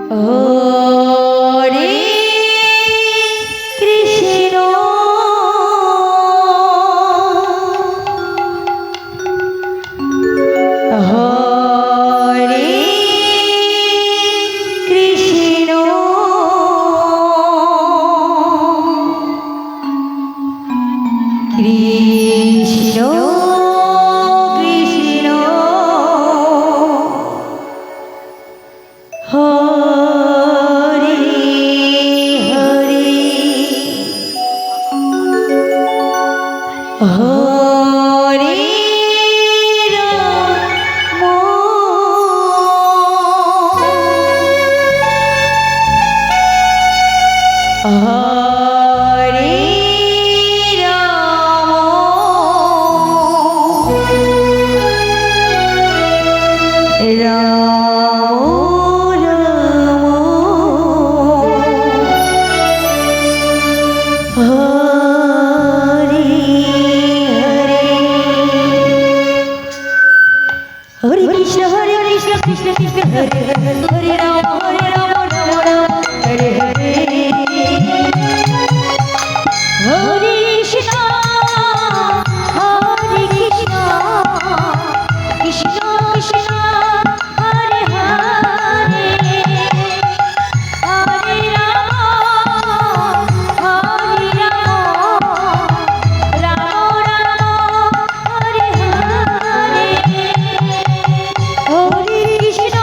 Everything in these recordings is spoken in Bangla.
হরে কৃষ্ণ হরে কৃষ্ণ কৃষ্ণ কৃষ্ণ হরে হরে হরে রাম হরে রাম রাম হরে হরে কৃষ্ণ কৃষ্ণ কৃষ্ণ হরে হরে রাম রাম রাম হরে হরে হরে কৃষ্ণ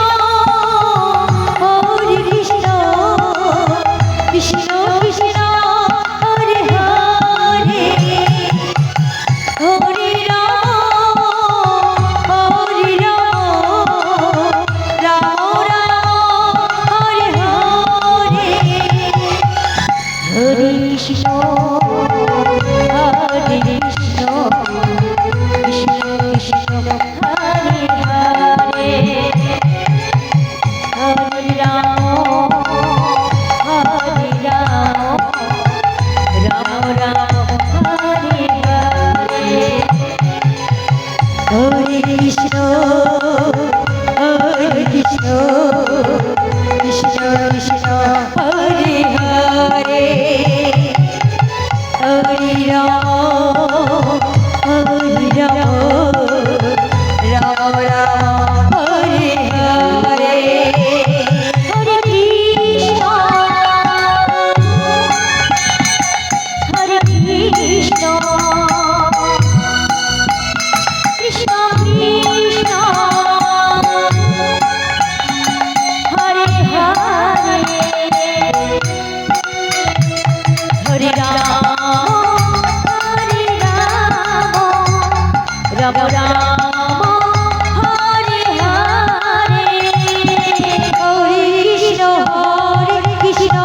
কৃষ্ণ কৃষ্ণ হরে হরে হরে রাম রাম রাম হরে হরে হরে কৃষ্ণ কৃষ্ণ কৃষ্ণ হরে হরে হরে রাম রাম রাম হরে হরে হরে কৃষ্ণ কৃষ্ণ কৃষ্ণ হরে হরে হরে রাম রাম রাম হরে হরে হরে কৃষ্ণ কৃষ্ণ কৃষ্ণ হরে হরে হরে রাম রাম রাম হরে হরে হরে কৃষ্ণ কৃষ্ণ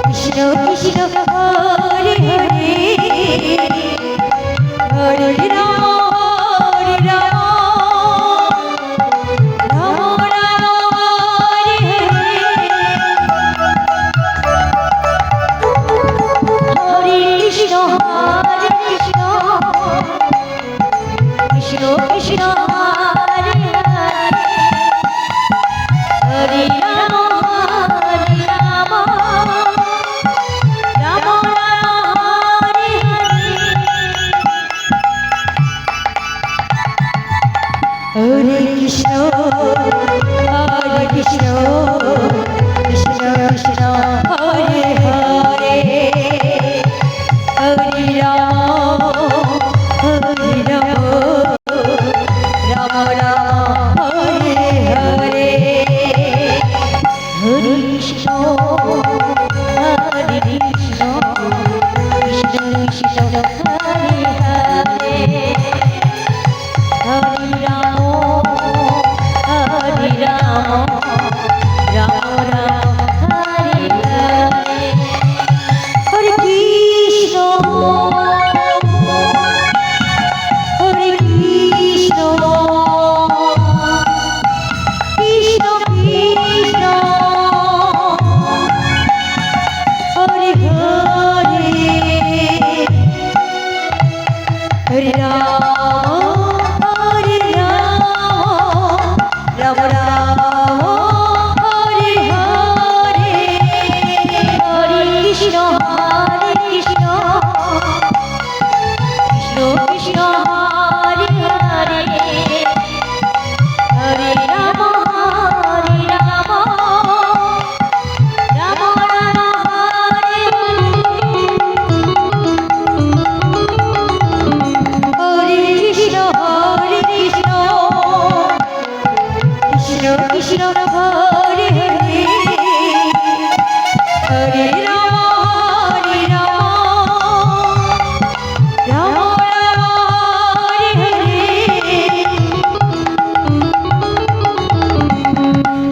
কৃষ্ণ কৃষ্ণ হরে হরে হরে রাম রাম হরে হরে হরে কৃষ্ণ কৃষ্ণ কৃষ্ণ হরে হরে হরে রাম রাম রাম হরে হরে কৃষ্ণ কৃষ্ণ কৃষ্ণ হরে হরে রাম রাম হরে কৃষ্ণ কৃষ্ণ কৃষ্ণ হরে হরে হরে রাম রাম রাম হরে হরে হরে কৃষ্ণ কৃষ্ণ কৃষ্ণ হরে হরে হরে রাম রাম রাম হরে হরে হরে কৃষ্ণ রাম রাম কৃষ্ণ হরে হরে হরে রাম রাম রাম হরে হরে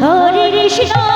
হরে কৃষ্ণ